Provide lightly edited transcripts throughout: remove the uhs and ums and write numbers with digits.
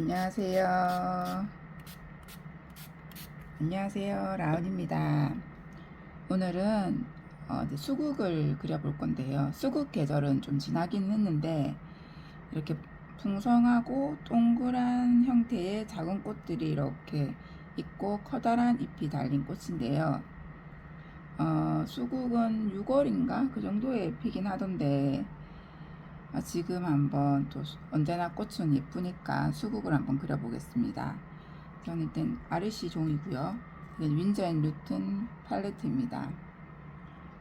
안녕하세요. 안녕하세요. 라온입니다. 오늘은 이제 수국을 그려볼 건데요. 수국 계절은 좀 지나긴 했는데 이렇게 풍성하고 동그란 형태의 작은 꽃들이 이렇게 있고 커다란 잎이 달린 꽃인데요. 수국은 6월인가 그 정도에 피긴 하던데 지금 한번 또 언제나 꽃은 예쁘니까 수국을 한번 그려보겠습니다. 저는 일단 아르시 종이고요. 이건 윈저 앤 뉴튼 팔레트입니다.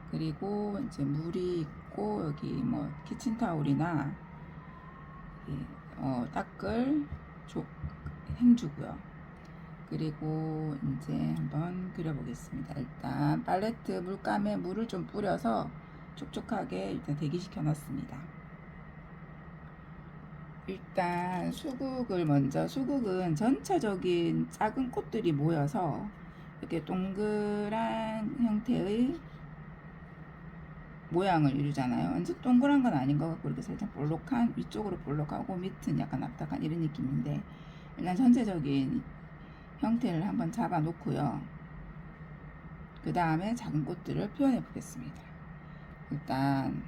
그리고 이제 물이 있고 여기 뭐 키친타올이나 닦을 행주고요. 그리고 이제 한번 그려보겠습니다. 일단 팔레트 물감에 물을 좀 뿌려서 촉촉하게 일단 대기시켜 놨습니다. 일단 수국은 전체적인 작은 꽃들이 모여서 이렇게 동그란 형태의 모양을 이루잖아요. 완전 동그란 건 아닌 것 같고 이렇게 살짝 볼록한, 위쪽으로 볼록하고 밑은 약간 납작한 이런 느낌인데, 일단 전체적인 형태를 한번 잡아 놓고요. 그 다음에 작은 꽃들을 표현해 보겠습니다. 일단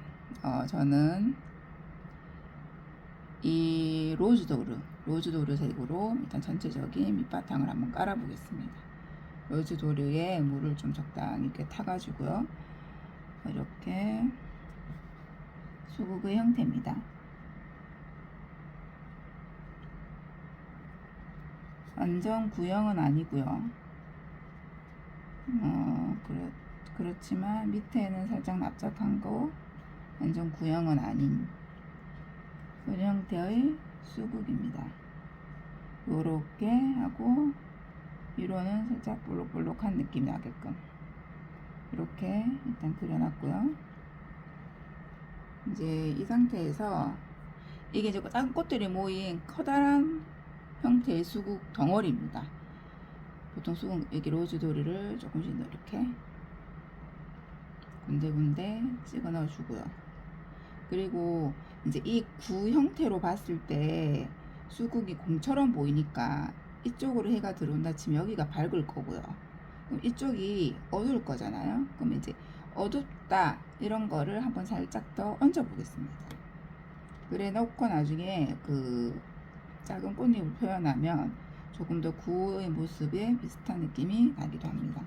저는 이 로즈도르 색으로 일단 전체적인 밑바탕을 한번 깔아 보겠습니다. 로즈도르에 물을 좀 적당히 이렇게 타가지고요. 이렇게 수국의 형태입니다. 완전 구형은 아니고요. 그렇지만 밑에는 살짝 납작한 거, 완전 구형은 아닌 그런 형태의 수국입니다. 요렇게 하고 위로는 살짝 볼록볼록한 느낌이 나게끔 이렇게 일단 그려놨고요. 이제 이 상태에서 이게 이제 작은 꽃들이 모인 커다란 형태의 수국 덩어리입니다. 보통 수국 여기 로즈도리를 조금씩 이렇게 군데군데 찍어 넣어 주고요. 그리고 이제 이 구 형태로 봤을 때 수국이 공처럼 보이니까 이쪽으로 해가 들어온다 치면 여기가 밝을 거고요. 그럼 이쪽이 어두울 거잖아요. 그럼 이제 어둡다 이런 거를 한번 살짝 더 얹어 보겠습니다. 그래 놓고 나중에 그 작은 꽃잎을 표현하면 조금 더 구의 모습에 비슷한 느낌이 나기도 합니다.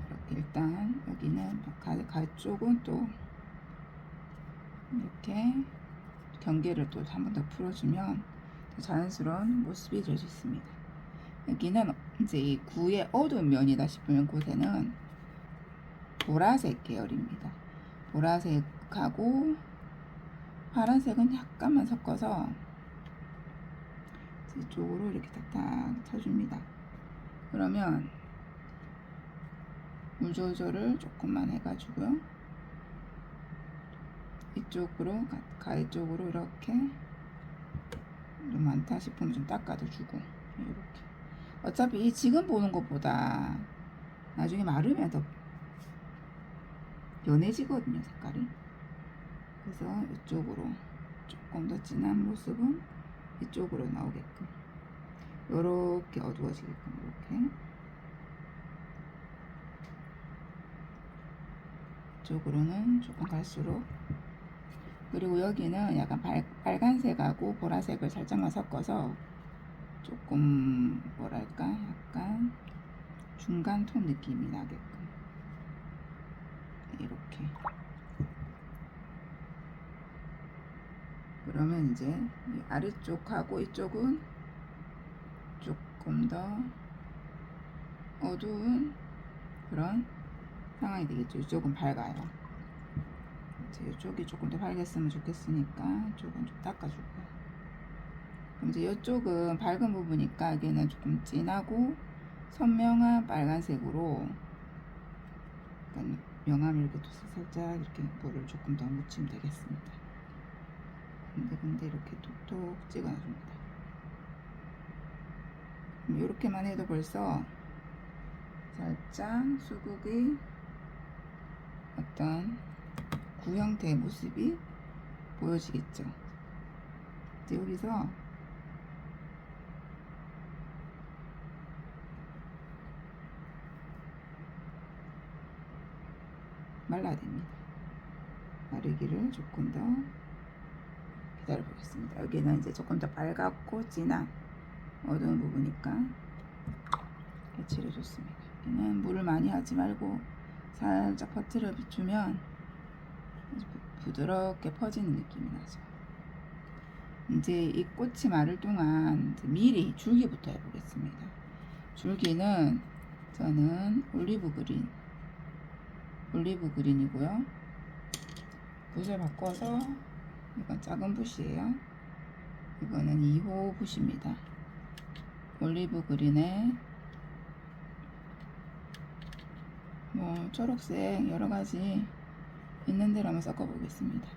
이렇게 일단 여기는 가쪽은 또 이렇게 경계를 또 한 번 더 풀어주면 더 자연스러운 모습이 될 수 있습니다. 여기는 이제 이 구의 어두운 면이다 싶으면 곳에는 보라색 계열입니다. 보라색하고 파란색은 약간만 섞어서 이쪽으로 이렇게 탁탁 쳐줍니다. 그러면 물 조절을 조금만 해가지고요. 이쪽으로 가위 쪽으로 이렇게 좀 많다 싶으면 좀 닦아도 주고 이렇게. 어차피 지금 보는 것보다 나중에 마르면 더 연해지거든요, 색깔이. 그래서 이쪽으로 조금 더 진한 모습은 이쪽으로 나오게끔 이렇게 어두워지게끔 이렇게 이쪽으로는 조금 갈수록. 그리고 여기는 약간 빨간색하고 보라색을 살짝만 섞어서 조금 뭐랄까 약간 중간 톤 느낌이 나게끔 이렇게. 그러면 이제 이 아래쪽하고 이쪽은 조금 더 어두운 그런 상황이 되겠죠. 이쪽은 밝아요. 이제 이쪽이 조금 더 밝았으면 좋겠으니까 이쪽은 좀 닦아줄게요. 그럼 이제 이쪽은 밝은 부분이니까 여기는 조금 진하고 선명한 빨간색으로 약간 명암을 이렇게 살짝 이렇게 물을 조금 더 묻히면 되겠습니다. 근데 이렇게 톡톡 찍어줍니다. 이렇게만 해도 벌써 살짝 수국의 어떤 구 형태의 모습이 보여지겠죠. 이제 여기서 말라야 됩니다. 마르기를 조금 더 기다려 보겠습니다. 여기는 이제 조금 더 빨갛고 진한 어두운 부분이니까 배치를 줬습니다. 여기는 물을 많이 하지 말고 살짝 퍼트려 주면 부드럽게 퍼지는 느낌이 나죠. 이제 이 꽃이 마를 동안 미리 줄기부터 해보겠습니다. 줄기는 저는 올리브 그린이고요. 붓을 바꿔서 이건 작은 붓이에요. 이거는 2호 붓입니다. 올리브 그린에 뭐 초록색 여러가지 있는 대로 한번 섞어 보겠습니다.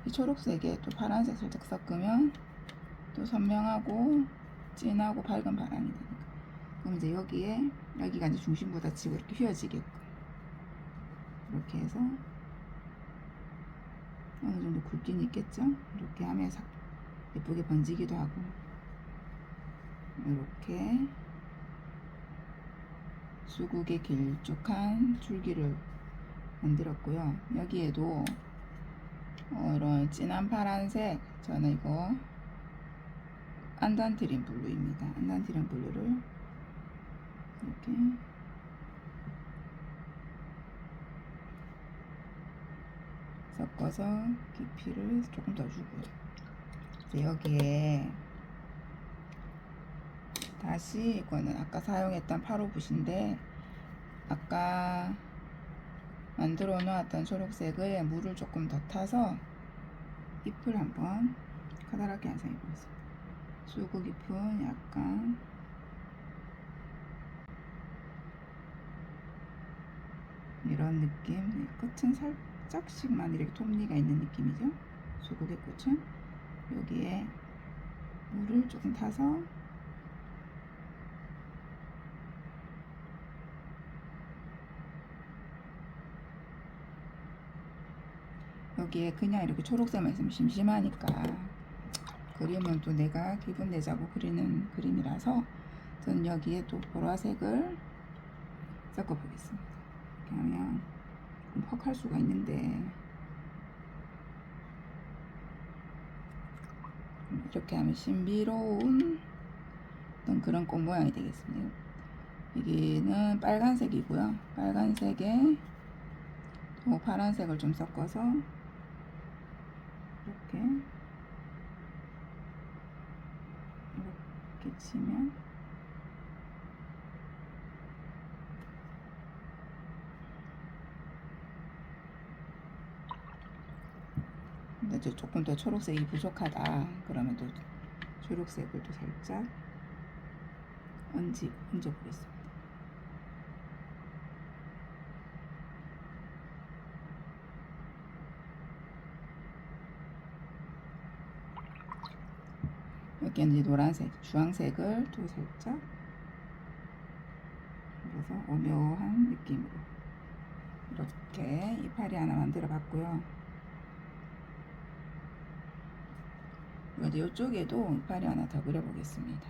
이 초록색에 또 파란색 살짝 섞으면 또 선명하고 진하고 밝은 바람이 되니까. 그럼 이제 여기가 이제 중심보다 치고 이렇게 휘어지게끔 이렇게 해서 어느 정도 굵기는 있겠죠? 이렇게 하면 예쁘게 번지기도 하고. 이렇게 수국의 길쭉한 줄기를 만들었고요. 여기에도 이런 진한 파란색, 저는 이거 안단트린 블루입니다. 안단트린 블루를 이렇게 섞어서 깊이를 조금 더 주고요. 이제 여기에 다시 이거는 아까 사용했던 8호 붓인데 아까 만들어 놓았던 초록색을 물을 조금 더 타서 잎을 한번 커다랗게 완성해 보겠습니다. 수국 잎은 약간 이런 느낌, 끝은 살짝씩만 이렇게 톱니가 있는 느낌이죠. 수국의 꽃은 여기에 물을 조금 타서 여기에 그냥 이렇게 초록색만 있으면 심심하니까 그림은 또 내가 기분 내자고 그리는 그림이라서 저는 여기에 또 보라색을 섞어 보겠습니다. 이렇게 하면 좀 퍽할 수가 있는데 이렇게 하면 신비로운 어떤 그런 꽃 모양이 되겠습니다. 여기는 빨간색이고요. 빨간색에 또 파란색을 좀 섞어서 이렇게 치면 근데 이제 조금 더 초록색이 부족하다 그러면 또 초록색을 또 살짝 얹어 보겠습니다. 여기는 이제 노란색, 주황색을 또 살짝 그래서 오묘한 느낌으로 이렇게 이파리 하나 만들어 봤고요. 이제 이쪽에도 이파리 하나 더 그려 보겠습니다.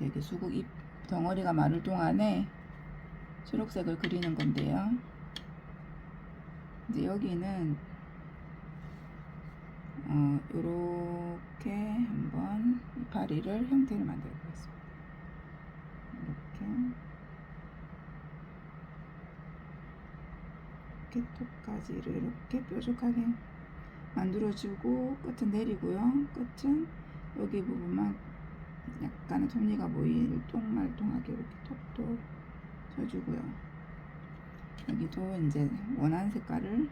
여기 수국 잎 덩어리가 마를 동안에 초록색을 그리는 건데요. 이제 여기는 요렇게 한번 이파리를 형태를 만들어 보겠습니다. 이렇게 톱까지를 이렇게 뾰족하게 만들어주고 끝은 내리고요. 끝은 여기 부분만 약간의 톱니가 보일 똥말똥하게 이렇게 톱도 쳐주고요. 여기도 이제 원하는 색깔을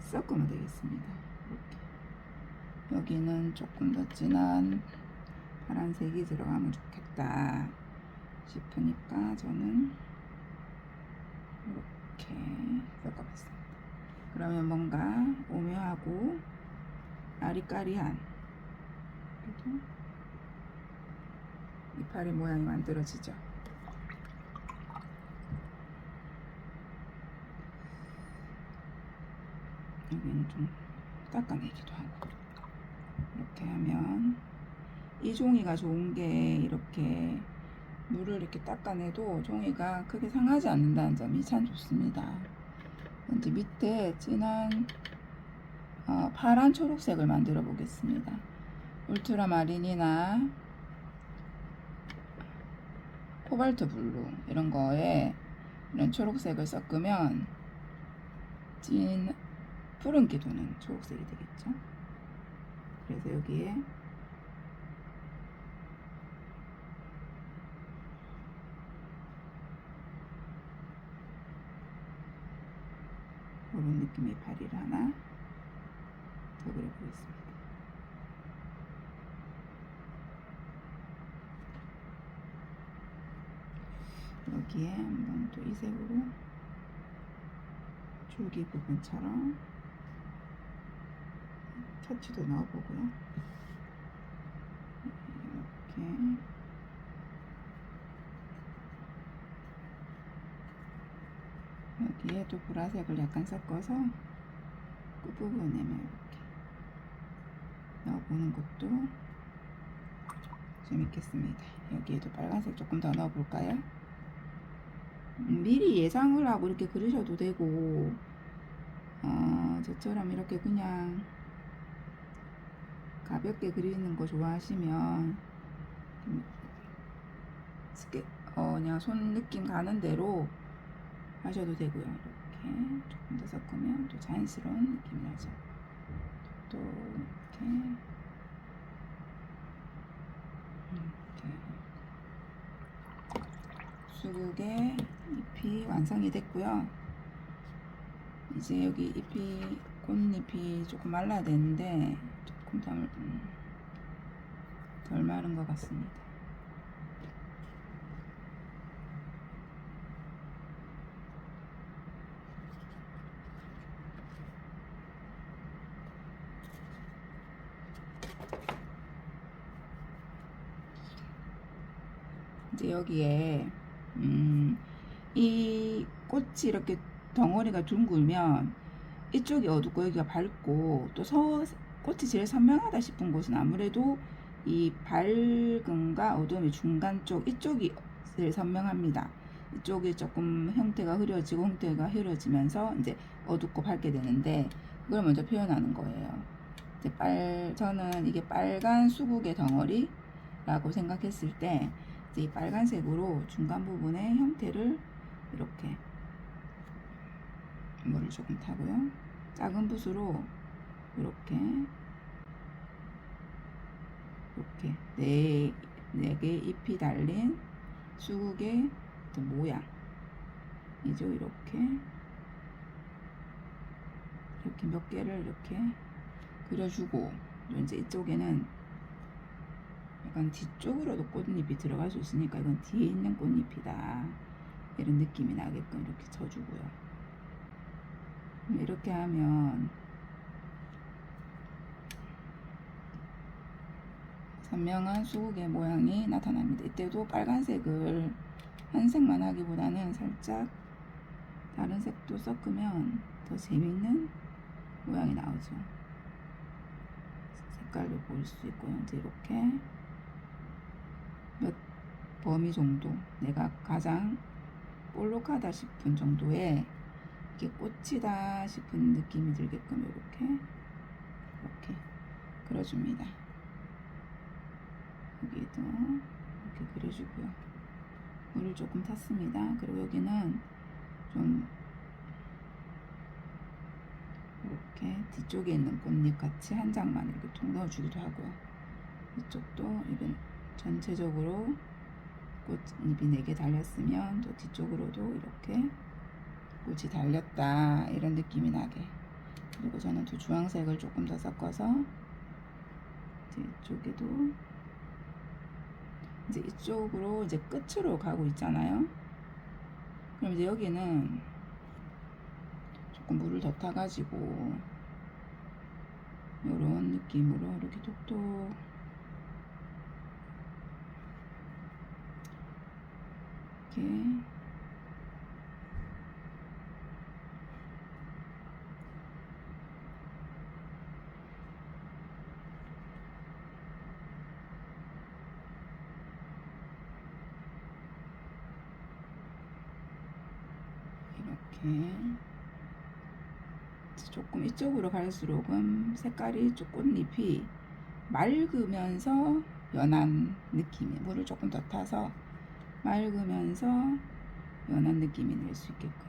섞으면 되겠습니다. 이렇게. 여기는 조금 더 진한 파란색이 들어가면 좋겠다 싶으니까 저는 이렇게 섞어봤습니다. 그러면 뭔가 오묘하고 아리까리한 그래도 이파리 모양이 만들어지죠. 여기는 좀 닦아내기도 하고 이렇게 하면 이 종이가 좋은 게 이렇게 물을 이렇게 닦아내도 종이가 크게 상하지 않는다는 점이 참 좋습니다. 이제 밑에 진한 파란 초록색을 만들어 보겠습니다. 울트라마린이나 코발트 블루 이런 거에 이런 초록색을 섞으면 진 푸른기 도는 초록색이 되겠죠. 그래서 여기에 이런 느낌의 파리를 하나 더 그려보겠습니다. 여기에 한번 또 이 색으로 줄기 부분처럼 터치도 넣어보고요. 이렇게 여기에 또 보라색을 약간 섞어서 끝부분에만 이렇게 넣어보는 것도 재밌겠습니다. 여기에도 빨간색 조금 더 넣어볼까요? 미리 예상을 하고 이렇게 그리셔도 되고 저처럼 이렇게 그냥 가볍게 그리는 거 좋아하시면 그냥 손 느낌 가는 대로 하셔도 되고요. 이렇게 조금 더 섞으면 또 자연스러운 느낌이 나죠. 또 수국의 잎이 완성이 됐고요. 이제 여기 꽃잎이 조금 말라야 되는데 조금 덜 마른 것 같습니다. 이제 여기에 이 꽃이 이렇게 덩어리가 둥글면 이쪽이 어둡고 여기가 밝고 또 꽃이 제일 선명하다 싶은 곳은 아무래도 이 밝음과 어두움의 중간 쪽 이쪽이 제일 선명합니다. 이쪽이 조금 형태가 흐려지면서 이제 어둡고 밝게 되는데 그걸 먼저 표현하는 거예요. 이제 저는 이게 빨간 수국의 덩어리라고 생각했을 때 이제 이 빨간색으로 중간 부분의 형태를 이렇게 물을 조금 타고요. 작은 붓으로 이렇게 네 개 잎이 달린 수국의 모양이죠. 이렇게 몇 개를 이렇게 그려주고 이제 이쪽에는 약간 뒤쪽으로도 꽃잎이 들어갈 수 있으니까 이건 뒤에 있는 꽃잎이다 이런 느낌이 나게끔 이렇게 쳐주고요. 이렇게 하면 선명한 수국의 모양이 나타납니다. 이때도 빨간색을 한 색만 하기보다는 살짝 다른 색도 섞으면 더 재밌는 모양이 나오죠. 색깔도 보일 수 있고요. 이제 이렇게 몇 범위 정도 내가 가장 볼록하다 싶은 정도의 이게 꽃이다 싶은 느낌이 들게끔 이렇게 그려줍니다. 여기도 이렇게 그려주고요. 물을 조금 탔습니다. 그리고 여기는 좀 이렇게 뒤쪽에 있는 꽃잎 같이 한 장만 이렇게 통 넣어주기도 하고요. 이쪽도 이게 전체적으로 꽃잎이 4개 달렸으면 또 뒤쪽으로도 이렇게 꽃이 달렸다 이런 느낌이 나게. 그리고 저는 또 주황색을 조금 더 섞어서 이쪽에도 이제 이쪽으로 이제 끝으로 가고 있잖아요. 그럼 이제 여기는 조금 물을 더 타가지고 이런 느낌으로 이렇게 톡톡 이렇게 조금 이쪽으로 갈수록은 색깔이 좀 꽃잎이 맑으면서 연한 느낌이, 물을 조금 더 타서 맑으면서 연한 느낌이 낼 수 있게끔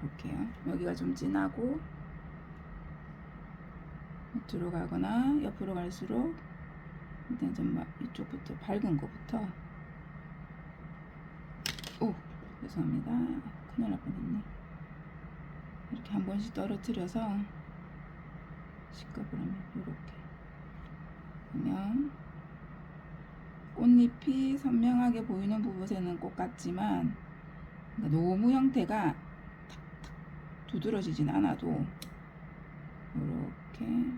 이렇게요. 여기가 좀 진하고 밑으로 가거나 옆으로 갈수록 일단 좀 이쪽부터 밝은 거부터, 오 죄송합니다. 큰일 날 뻔했네. 이렇게 한 번씩 떨어뜨려서 시꺼버리면 이렇게 보면 꽃잎이 선명하게 보이는 부분에는 꽃 같지만 그러니까 노무 형태가 탁탁 두드러지진 않아도 이렇게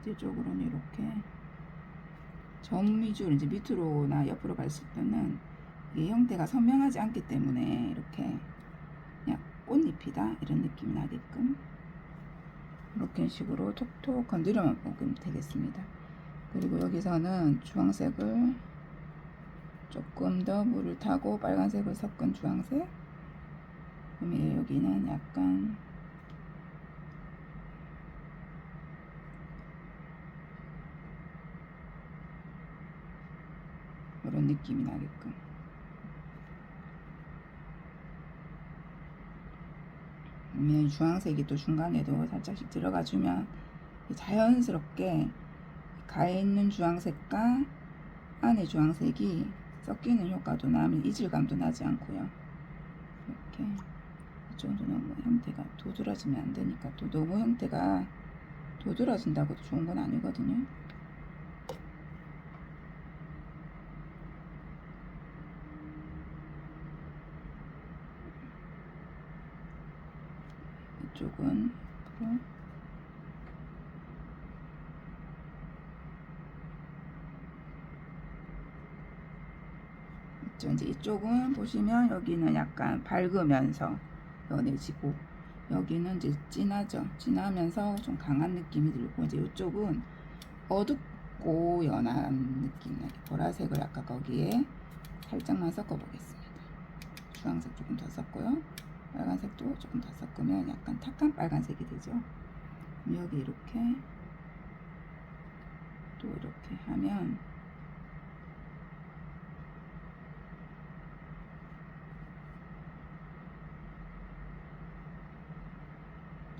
이쪽으로는 이렇게 점 위주로 이제 밑으로나 옆으로 갔을 때는 이게 형태가 선명하지 않기 때문에 이렇게 그냥 꽃잎이다 이런 느낌이 나게끔 이렇게 식으로 톡톡 건드려만 보면 되겠습니다. 그리고 여기서는 주황색을 조금 더 물을 타고 빨간색을 섞은 주황색, 그러면 여기는 약간 이런 느낌이 나게끔 주황색이 또 중간에도 살짝씩 들어가 주면 자연스럽게 가에 있는 주황색과 안에 주황색이 섞이는 효과도 나면 이질감도 나지 않고요. 이렇게 이쪽도 너무 형태가 도드라지면 안 되니까, 또 너무 형태가 도드라진다고 좋은 건 아니거든요. 이쪽은 앞으로 이제 이쪽은 보시면 여기는 약간 밝으면서 연해지고 여기는 이제 진하죠. 진하면서 좀 강한 느낌이 들고, 이제 이쪽은 어둡고 연한 느낌 나게 보라색을 아까 거기에 살짝만 섞어 보겠습니다. 주황색 조금 더 섞고요. 빨간색도 조금 더 섞으면 약간 탁한 빨간색이 되죠. 여기 이렇게 또 이렇게 하면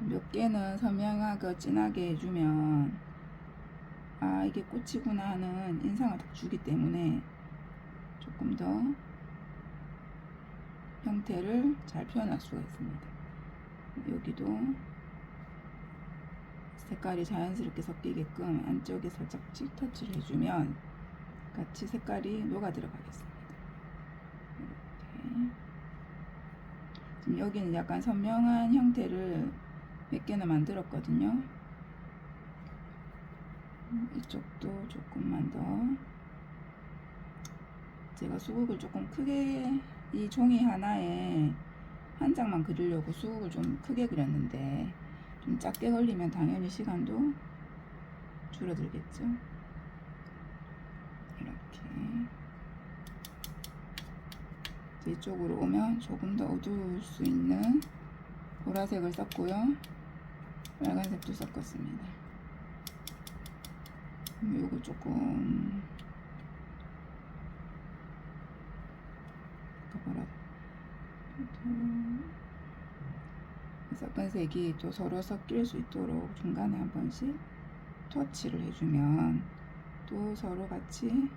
몇 개는 선명하고 진하게 해주면 아 이게 꽃이구나 하는 인상을 딱 주기 때문에 조금 더 형태를 잘 표현할 수가 있습니다. 여기도 색깔이 자연스럽게 섞이게끔 안쪽에 살짝 터치를 해주면 같이 색깔이 녹아 들어가겠습니다. 이렇게 지금 여기는 약간 선명한 형태를 몇 개나 만들었거든요. 이쪽도 조금만 더, 제가 수국을 조금 크게 이 종이 하나에 한 장만 그리려고 수국을 좀 크게 그렸는데 좀 작게 걸리면 당연히 시간도 줄어들겠죠. 이렇게 이쪽으로 오면 조금 더 어두울 수 있는 보라색을 썼고요. 빨간색도 섞었습니다. 요거 조금 섞은 색이 또 서로 섞일 수 있도록 중간에 한 번씩 터치를 해주면 또 서로 같이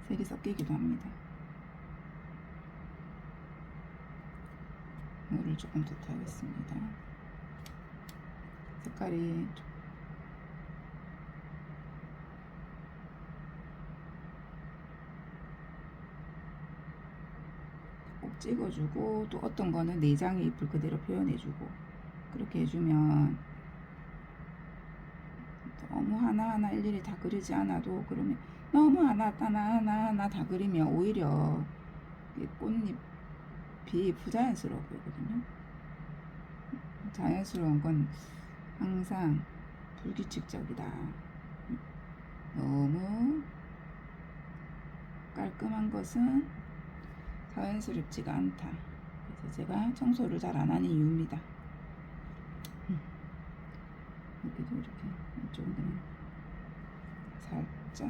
색이 섞이기도 합니다. 물을 조금 더 타겠습니다. 색깔이 꼭 찍어주고, 또 어떤 거는 내장의 잎을 그대로 표현해주고, 그렇게 해주면 너무 하나하나 일일이 다 그리지 않아도, 그러면 너무 하나하나 다 그리면 오히려 꽃잎이 부자연스러워 보이거든요. 자연스러운 건 항상 불규칙적이다. 너무 깔끔한 것은 자연스럽지가 않다. 그래서 제가 청소를 잘 안 하는 이유입니다. 여기도 이렇게 이쪽은 그냥 살짝,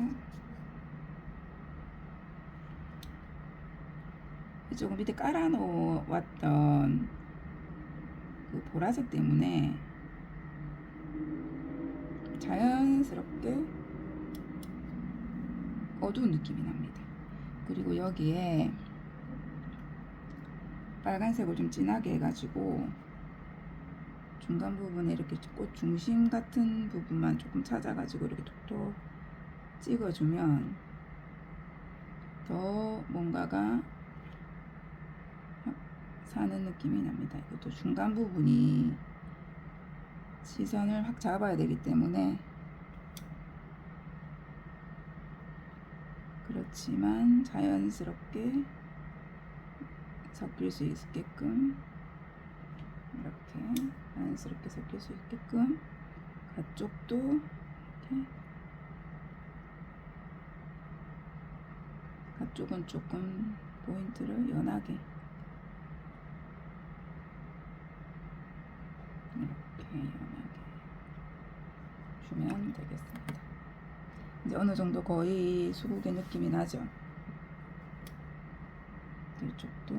이쪽은 밑에 깔아 놓았던 그 보라색 때문에 자연스럽게 어두운 느낌이 납니다. 그리고 여기에 빨간색을 좀 진하게 해가지고 중간 부분에 이렇게 꽃 중심 같은 부분만 조금 찾아가지고 이렇게 톡톡 찍어주면 더 뭔가가 사는 느낌이 납니다. 이것도 중간 부분이 시선을 확 잡아야 되기 때문에, 그렇지만 자연스럽게 섞일 수 있게끔, 이렇게 자연스럽게 섞일 수 있게끔 가쪽도 이렇게, 가쪽은 조금 포인트를 연하게 이렇게 연하게 주면 되겠습니다. 이제 어느 정도 거의 수국의 느낌이 나죠. 이쪽도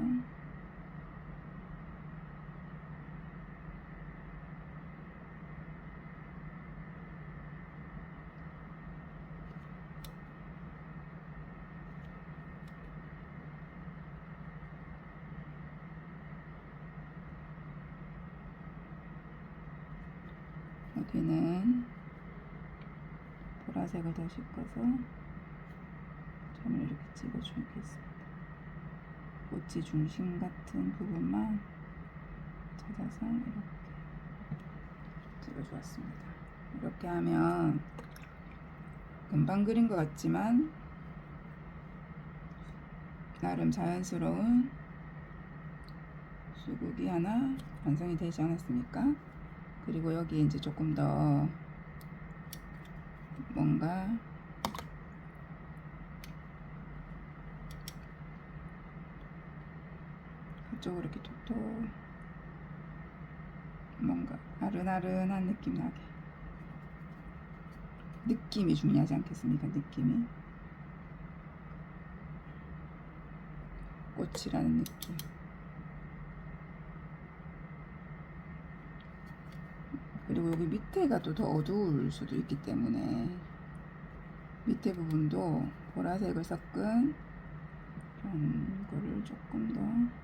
여기는 보라색을 더 섞어서 점을 이렇게 찍어주겠습니다. 꽃이 중심 같은 부분만 찾아서 이렇게 찍어주었습니다. 이렇게 하면 금방 그린 것 같지만 나름 자연스러운 수국이 하나 완성이 되지 않았습니까? 그리고 여기 이제 조금 더 뭔가 이쪽으로 이렇게 톡톡 뭔가 아른아른한 느낌 나게, 느낌이 중요하지 않겠습니까? 느낌이, 꽃이라는 느낌. 그리고 여기 밑에가 또 더 어두울 수도 있기 때문에 밑에 부분도 보라색을 섞은 그런 거를 조금 더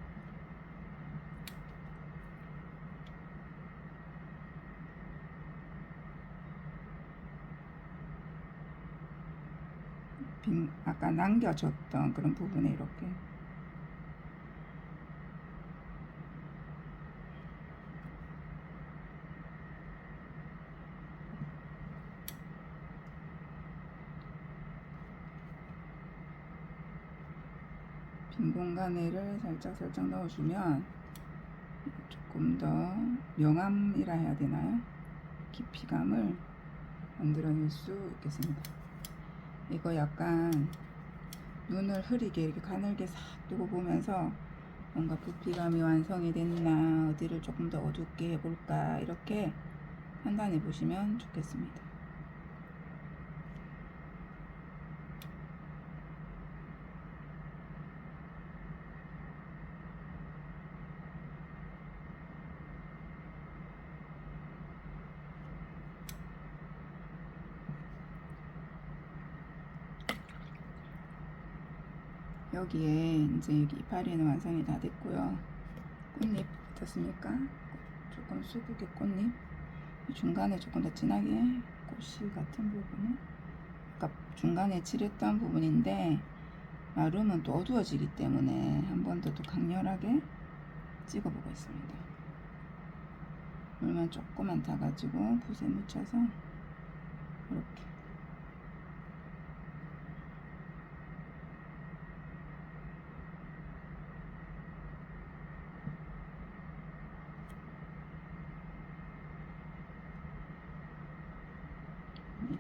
아까 남겨줬던 그런 부분에 이렇게 빈 공간에를 살짝 넣어주면 조금 더 명암이라 해야 되나요? 깊이감을 만들어낼 수 있겠습니다. 이거 약간 눈을 흐리게 이렇게 가늘게 싹 두고 보면서 뭔가 부피감이 완성이 됐나, 어디를 조금 더 어둡게 해볼까, 이렇게 판단해 보시면 좋겠습니다. 여기에 이제 여기 이파리는 완성이 다 됐고요. 꽃잎 어떻습니까? 조금 수국의 꽃잎, 중간에 조금 더 진하게 꽃이 같은 부분은 아까 중간에 칠했던 부분인데 마름은 또 어두워지기 때문에 한 번 더 또 강렬하게 찍어 보겠습니다. 물만 조금만 타가지고 붓에 묻혀서 이렇게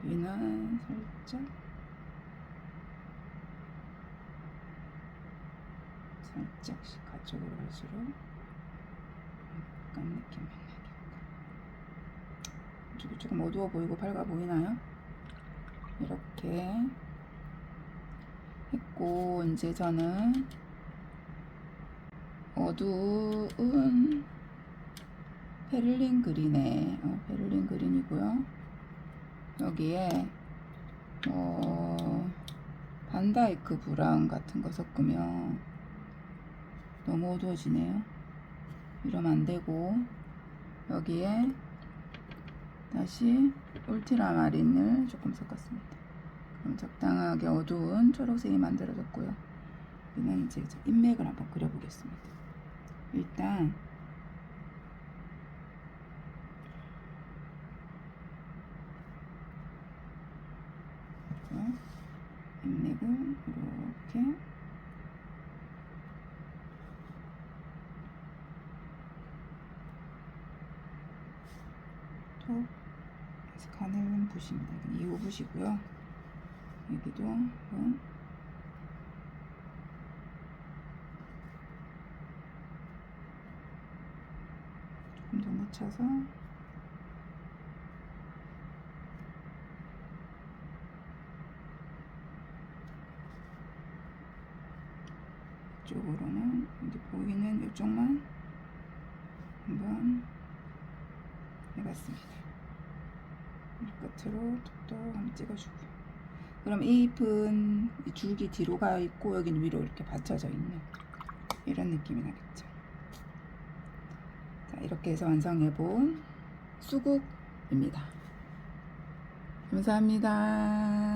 여기는 살짝씩 가쪽으로 갈수록 약간 느낌 나게 이쪽이 조금 어두워 보이고 밝아 보이나요? 이렇게 했고, 이제 저는 어두운 페를린 그린에 페를린 그린이고요. 여기에 반다이크 브라운 같은 거 섞으면 너무 어두워지네요. 이러면 안 되고, 여기에 다시 울트라마린을 조금 섞었습니다. 그럼 적당하게 어두운 초록색이 만들어졌고요. 여기는 이제 인맥을 한번 그려보겠습니다. 일단 인맥은 이렇게 톡 가늘은 붓입니다. 2호 붓이고요. 여기도 조금 더 묻혀서 이쪽으로는 이제 보이는 이쪽만 한번 해봤습니다. 끝으로 톡톡 한번 찍어주고요. 그럼 이 잎은 이 줄기 뒤로 가 있고 여기는 위로 이렇게 받쳐져 있는 이런 느낌이 나겠죠. 자, 이렇게 해서 완성해본 수국입니다. 감사합니다.